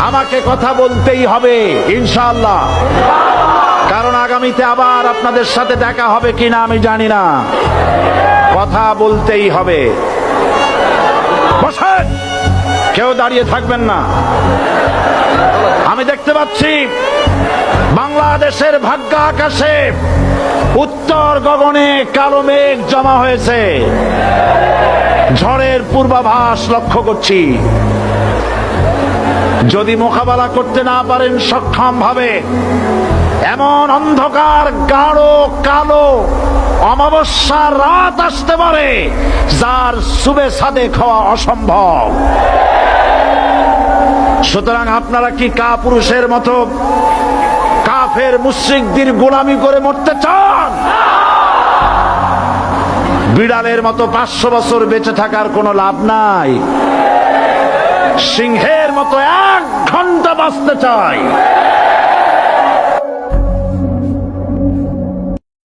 আমাকে কথা বলতেই হবে ইনশাআল্লাহ, কারণ আগামীতে আবার আপনাদের সাথে দেখা হবে কিনা আমি জানি না। কথা বলতেই হবে। বসেন, কেউ দাঁড়িয়ে থাকবেন না। আমি দেখতে পাচ্ছি বাংলাদেশের ভাগ্য আকাশে উত্তর গগনে কালো মেঘ জমা হয়েছে, ঝড়ের পূর্বাভাস লক্ষ্য করছি। যদি মোকাবেলা করতে না পারেন সক্ষম ভাবে, এমন অন্ধকার গাঢ় কালো অমাবস্যার রাত আসতে পারে যার সুবে সাদেক হওয়া অসম্ভব। সুতরাং আপনারা কি কাপুরুষের মতো কাফের মুশরিকদের গোলামি করে মরতে চান? বিড়ালের মতো 500 বছর বেঁচে থাকার কোনো লাভ নাই। সিংহের মতো 1 ঘন্টা বাঁচতে চাই।